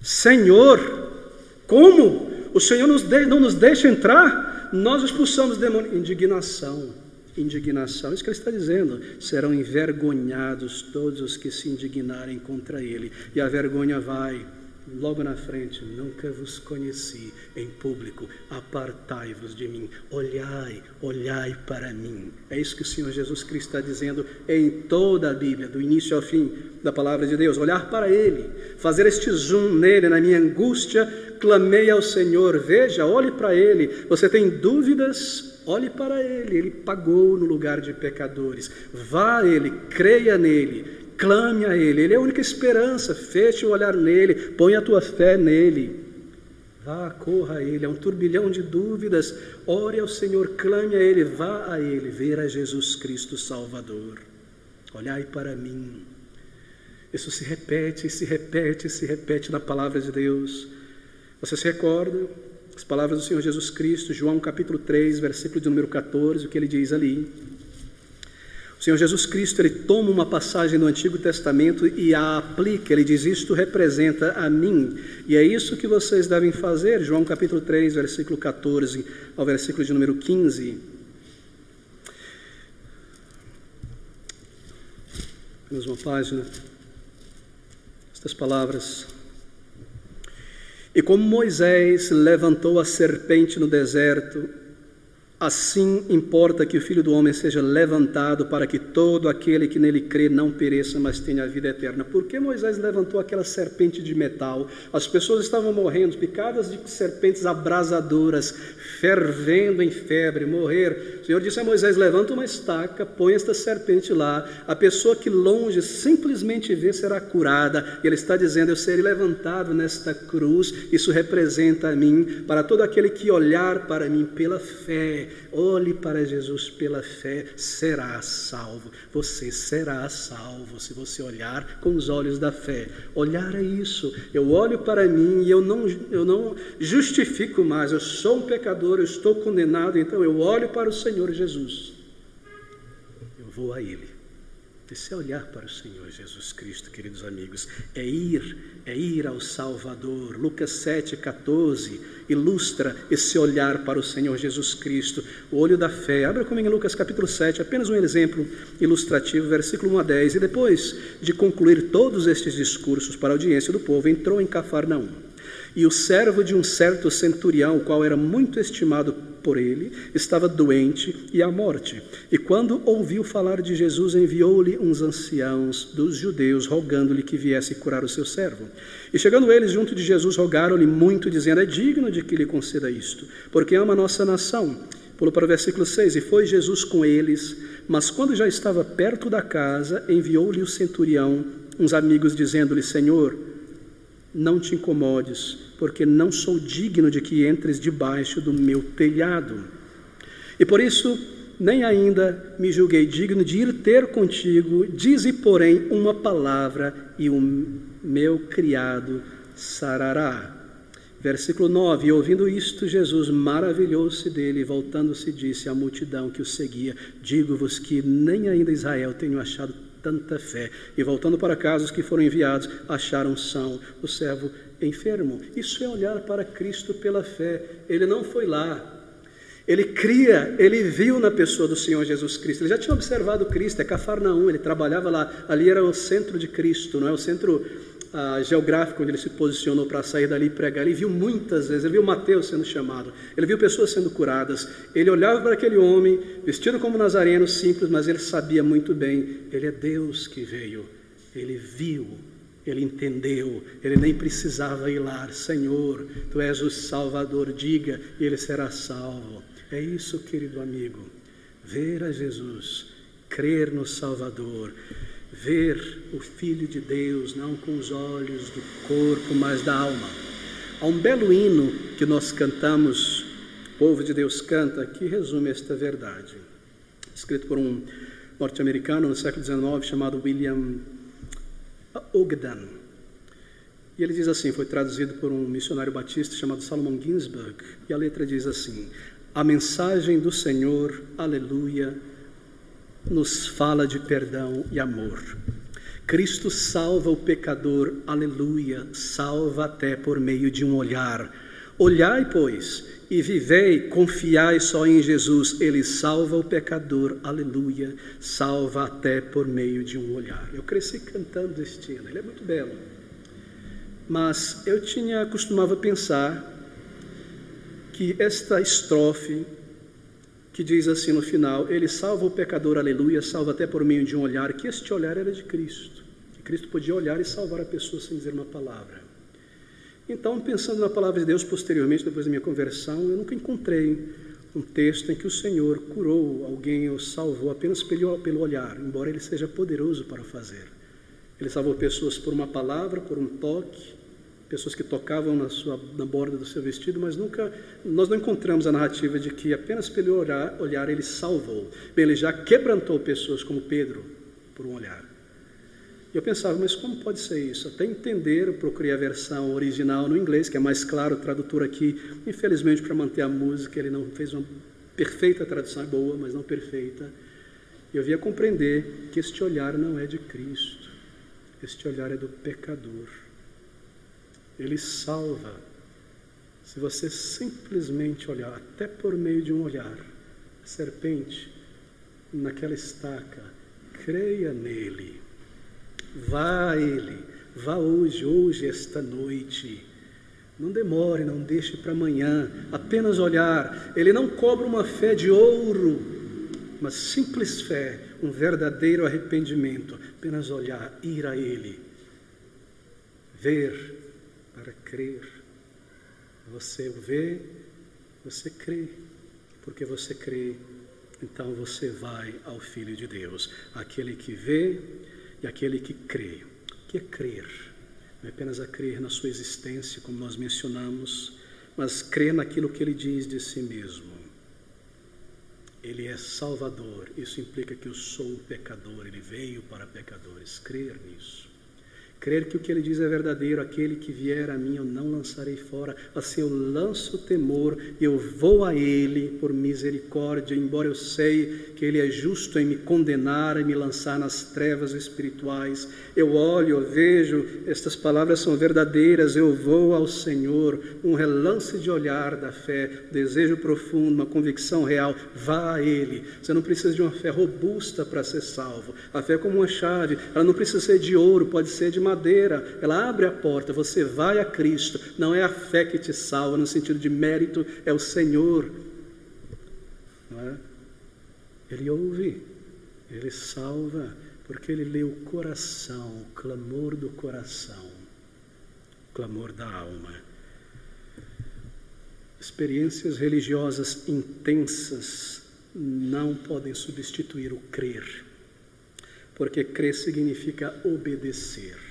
Senhor, como? O Senhor não nos deixa entrar? Nós expulsamos demônios. Indignação, isso que ele está dizendo: serão envergonhados todos os que se indignarem contra ele. E a vergonha vai logo na frente: nunca vos conheci. Em público, apartai-vos de mim, olhai para mim. É isso que o Senhor Jesus Cristo está dizendo em toda a Bíblia, do início ao fim da palavra de Deus. Olhar para Ele, fazer este zoom nele. Na minha angústia clamei ao Senhor. Veja, olhe para Ele. Você tem dúvidas? Olhe para Ele, Ele pagou no lugar de pecadores. Vá a Ele, creia nele, clame a Ele. Ele é a única esperança. Feche o olhar nele, põe a tua fé nele. Vá, corra a Ele. É um turbilhão de dúvidas. Ore ao Senhor, clame a Ele, vá a Ele, ver a Jesus Cristo Salvador. Olhai para mim. Isso se repete, se repete, se repete na palavra de Deus. Você se recorda as palavras do Senhor Jesus Cristo, João capítulo 3, versículo de número 14, o que ele diz ali? O Senhor Jesus Cristo, ele toma uma passagem do Antigo Testamento e a aplica. Ele diz: isto representa a mim, e é isso que vocês devem fazer. João capítulo 3, versículo 14 ao versículo de número 15. Temos uma página. Estas palavras: e como Moisés levantou a serpente no deserto, assim importa que o Filho do Homem seja levantado, para que todo aquele que nele crê não pereça, mas tenha a vida eterna. Por que Moisés levantou aquela serpente de metal? As pessoas estavam morrendo, picadas de serpentes abrasadoras, fervendo em febre, morrer. O Senhor disse a Moisés: levanta uma estaca, põe esta serpente lá, a pessoa que longe simplesmente vê será curada. E ele está dizendo: eu serei levantado nesta cruz. Isso representa a mim, para todo aquele que olhar para mim pela fé. fé. Olhe para Jesus pela fé, será salvo. Você será salvo se você olhar com os olhos da fé. Olhar é isso. Eu olho para mim e eu não justifico mais. Eu sou um pecador, eu estou condenado, então eu olho para o Senhor Jesus. Eu vou a Ele. Esse é olhar para o Senhor Jesus Cristo, queridos amigos, é ir ao Salvador. Lucas 7,14 ilustra esse olhar para o Senhor Jesus Cristo, o olho da fé. Abra comigo em Lucas capítulo 7, apenas um exemplo ilustrativo, versículo 1 a 10. E depois de concluir todos estes discursos para a audiência do povo, entrou em Cafarnaum. E o servo de um certo centurião, o qual era muito estimado por ele, estava doente e à morte. E quando ouviu falar de Jesus, enviou-lhe uns anciãos dos judeus, rogando-lhe que viesse curar o seu servo. E chegando eles junto de Jesus, rogaram-lhe muito, dizendo: é digno de que lhe conceda isto, porque ama a nossa nação. Pula para o versículo 6. E foi Jesus com eles, mas quando já estava perto da casa, enviou-lhe o centurião uns amigos, dizendo-lhe: Senhor, não te incomodes, porque não sou digno de que entres debaixo do meu telhado. E por isso, nem ainda me julguei digno de ir ter contigo. Dize, porém, uma palavra, e o meu criado sarará. Versículo 9. E ouvindo isto, Jesus maravilhou-se dele, e voltando-se disse à multidão que o seguia: digo-vos que nem ainda Israel tenho achado tanta fé. E voltando para casa, os que foram enviados acharam são o servo enfermo. Isso é olhar para Cristo pela fé. Ele não foi lá, ele cria, ele viu na pessoa do Senhor Jesus Cristo. Ele já tinha observado Cristo, é Cafarnaum, ele trabalhava lá, ali era o centro de Cristo, não é? O centro geográfico onde ele se posicionou para sair dali e pregar. Ele viu muitas vezes, ele viu Mateus sendo chamado, ele viu pessoas sendo curadas. Ele olhava para aquele homem vestido como nazareno, simples, mas ele sabia muito bem, ele é Deus que veio. Ele viu, ele entendeu, ele nem precisava ir lá: Senhor, tu és o Salvador, diga, e ele será salvo. É isso, querido amigo, ver a Jesus, crer no Salvador, ver o Filho de Deus, não com os olhos do corpo, mas da alma. Há um belo hino que nós cantamos, o povo de Deus canta, que resume esta verdade. Escrito por um norte-americano no século XIX, chamado William Ogden. E ele diz assim, foi traduzido por um missionário batista chamado Salomon Ginsburg, e a letra diz assim: a mensagem do Senhor, aleluia, nos fala de perdão e amor. Cristo salva o pecador, aleluia, salva até por meio de um olhar. Olhai, pois, e vivei, confiai só em Jesus, ele salva o pecador, aleluia, salva até por meio de um olhar. Eu cresci cantando este hino, ele é muito belo, mas eu costumava pensar que esta estrofe que diz assim no final: ele salva o pecador, aleluia, salva até por meio de um olhar, que este olhar era de Cristo, que Cristo podia olhar e salvar a pessoa sem dizer uma palavra. Então, pensando na palavra de Deus posteriormente, depois da minha conversão, eu nunca encontrei um texto em que o Senhor curou alguém ou salvou apenas pelo olhar, embora Ele seja poderoso para fazer. Ele salvou pessoas por uma palavra, por um toque, pessoas que tocavam na borda do seu vestido, mas nós não encontramos a narrativa de que apenas pelo olhar Ele salvou. Bem, Ele já quebrantou pessoas como Pedro por um olhar. E eu pensava, mas como pode ser isso? Até entender, eu procurei a versão original no inglês, que é mais claro, o tradutor aqui, infelizmente, para manter a música, ele não fez uma perfeita tradução, é boa, mas não perfeita. E eu via compreender que este olhar não é de Cristo, este olhar é do pecador. Ele salva, se você simplesmente olhar, até por meio de um olhar, a serpente naquela estaca, creia nele, vá a ele, vá hoje, esta noite, não demore, não deixe para amanhã, apenas olhar. Ele não cobra uma fé de ouro, uma simples fé, um verdadeiro arrependimento, apenas olhar, ir a ele, ver, para crer. Você vê, você crê, porque você crê, então você vai ao Filho de Deus, aquele que vê e aquele que crê. O que é crer? Não é apenas a crer na sua existência, como nós mencionamos, mas crer naquilo que ele diz de si mesmo. Ele é Salvador. Isso implica que eu sou um pecador. Ele veio para pecadores. Crer nisso. Crer que o que ele diz é verdadeiro. Aquele que vier a mim eu não lançarei fora. Assim eu lanço o temor e eu vou a ele por misericórdia, embora eu sei que ele é justo em me condenar e me lançar nas trevas espirituais. Eu olho, eu vejo, estas palavras são verdadeiras, eu vou ao Senhor. Um relance de olhar da fé, desejo profundo, uma convicção real. Vá a ele. Você não precisa de uma fé robusta para ser salvo. A fé é como uma chave, ela não precisa ser de ouro, pode ser de madeira, ela abre a porta, você vai a Cristo. Não é a fé que te salva no sentido de mérito, é o Senhor, não é? Ele ouve, ele salva, porque ele lê o coração, o clamor do coração, o clamor da alma. Experiências religiosas intensas não podem substituir o crer, porque crer significa obedecer.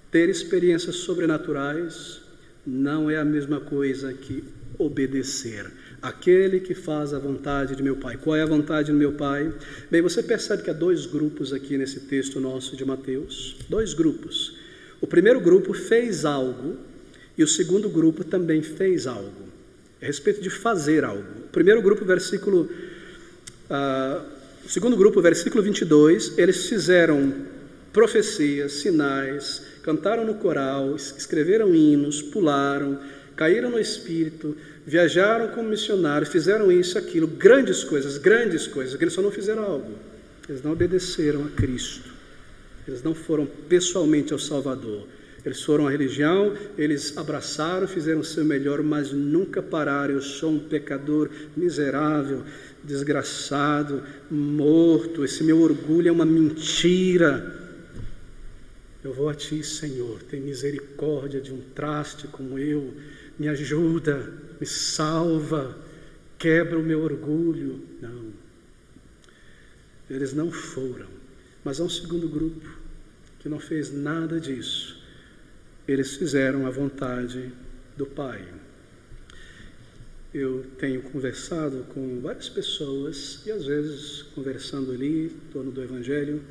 Ter experiências sobrenaturais não é a mesma coisa que obedecer. Aquele que faz a vontade de meu Pai. Qual é a vontade do meu Pai? Bem, você percebe que há dois grupos aqui nesse texto nosso de Mateus. Dois grupos. O primeiro grupo fez algo e o segundo grupo também fez algo. É a respeito de fazer algo. O primeiro grupo, o segundo grupo, versículo 22, eles fizeram profecias, sinais, cantaram no coral, escreveram hinos, pularam, caíram no Espírito, viajaram como missionários, fizeram isso, aquilo, grandes coisas, eles só não fizeram algo. Eles não obedeceram a Cristo. Eles não foram pessoalmente ao Salvador. Eles foram à religião, eles abraçaram, fizeram o seu melhor, mas nunca pararam. Eu sou um pecador miserável, desgraçado, morto, esse meu orgulho é uma mentira. Eu vou a Ti, Senhor, tem misericórdia de um traste como eu, me ajuda, me salva, quebra o meu orgulho. Não, eles não foram, mas há um segundo grupo que não fez nada disso. Eles fizeram a vontade do Pai. Eu tenho conversado com várias pessoas e às vezes, conversando ali, em torno do Evangelho,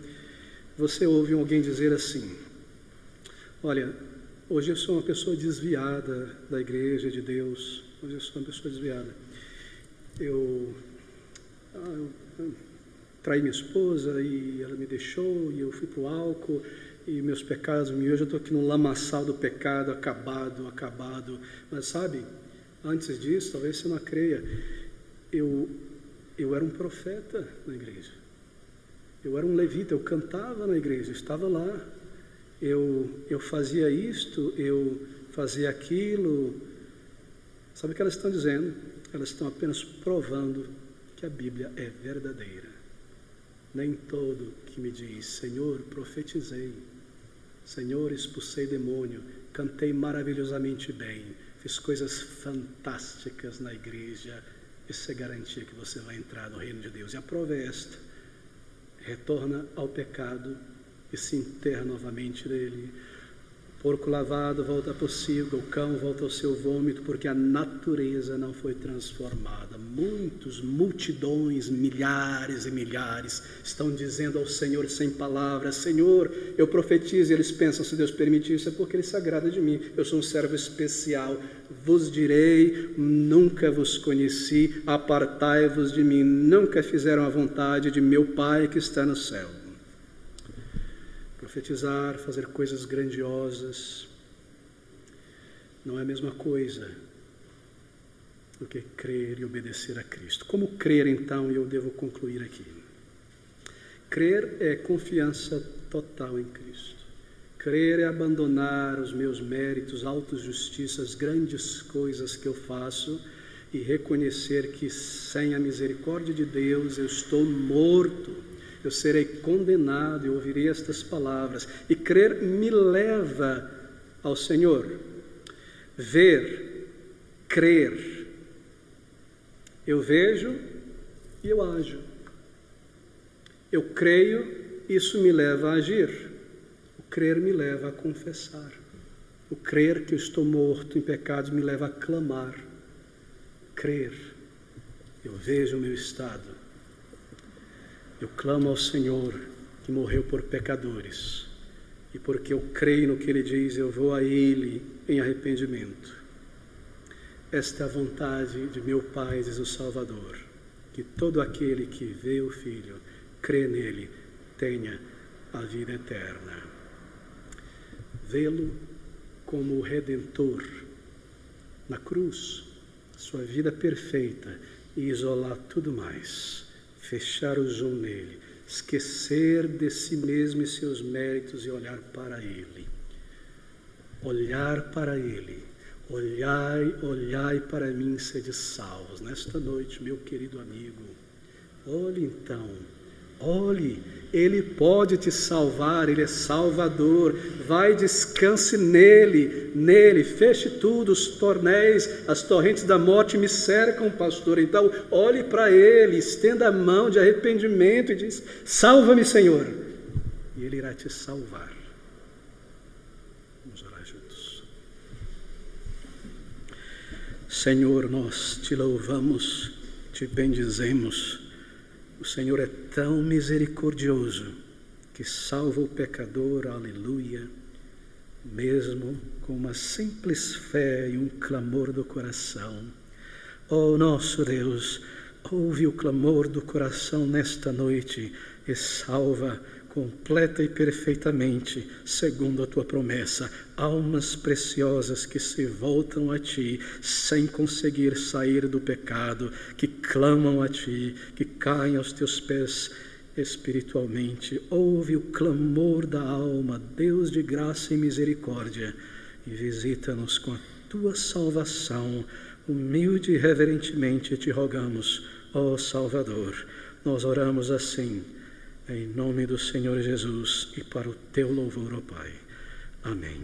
você ouve alguém dizer assim: olha, hoje eu sou uma pessoa desviada da igreja de Deus, hoje eu sou uma pessoa desviada. Eu traí minha esposa e ela me deixou e eu fui para o álcool e meus pecados, hoje eu estou aqui no lamaçal do pecado, acabado. Mas sabe, antes disso, talvez você não creia, eu era um profeta na igreja. Eu era um levita, eu cantava na igreja, estava lá. Eu fazia isto, eu fazia aquilo. Sabe o que elas estão dizendo? Elas estão apenas provando que a Bíblia é verdadeira. Nem todo que me diz: Senhor, profetizei, Senhor, expulsei demônio, cantei maravilhosamente bem, fiz coisas fantásticas na igreja, isso é garantia que você vai entrar no reino de Deus. E a prova é esta: retorna ao pecado e se enterra novamente nele. O porco lavado volta para o cio, o cão volta ao seu vômito, porque a natureza não foi transformada. Multidões, milhares e milhares estão dizendo ao Senhor sem palavras: Senhor, eu profetizo. E eles pensam: se Deus permitir isso é porque Ele se agrada de mim, eu sou um servo especial. Vos direi, nunca vos conheci, apartai-vos de mim. Nunca fizeram a vontade de meu Pai que está no céu. Profetizar, fazer coisas grandiosas, não é a mesma coisa do que crer e obedecer a Cristo. Como crer, então, e eu devo concluir aqui? Crer é confiança total em Cristo. Crer é abandonar os meus méritos, autojustiças, grandes coisas que eu faço e reconhecer que sem a misericórdia de Deus eu estou morto. Eu serei condenado, eu ouvirei estas palavras. E crer me leva ao Senhor. Ver, crer. Eu vejo e eu ajo. Eu creio, isso me leva a agir. O crer me leva a confessar. O crer que eu estou morto em pecados me leva a clamar. Crer eu vejo o meu estado, eu clamo ao Senhor que morreu por pecadores, e porque eu creio no que Ele diz, eu vou a Ele em arrependimento. Esta é a vontade de meu Pai, diz o Salvador, que todo aquele que vê o Filho, crê nele, tenha a vida eterna. Vê-lo como o Redentor na cruz, sua vida perfeita, e isolar tudo mais, fechar o zoom nele, esquecer de si mesmo e seus méritos e olhar para Ele. Olhar para Ele. Olhai para mim, sede salvos. Nesta noite, meu querido amigo, olhe então, olhe, Ele pode te salvar, Ele é Salvador. Vai, descanse nele, feche tudo, os tornéis, as torrentes da morte me cercam, pastor. Então, olhe para Ele, estenda a mão de arrependimento e diz: salva-me, Senhor, e Ele irá te salvar. Vamos orar juntos. Senhor, nós te louvamos, te bendizemos. O Senhor é tão misericordioso que salva o pecador, aleluia, mesmo com uma simples fé e um clamor do coração. Oh, nosso Deus, ouve o clamor do coração nesta noite e salva completa e perfeitamente, segundo a tua promessa, almas preciosas que se voltam a ti sem conseguir sair do pecado, que clamam a ti, que caem aos teus pés espiritualmente. Ouve o clamor da alma, Deus de graça e misericórdia, e visita-nos com a tua salvação. Humilde e reverentemente te rogamos, ó Salvador. Nós oramos assim, em nome do Senhor Jesus, e para o teu louvor, ó Pai. Amém.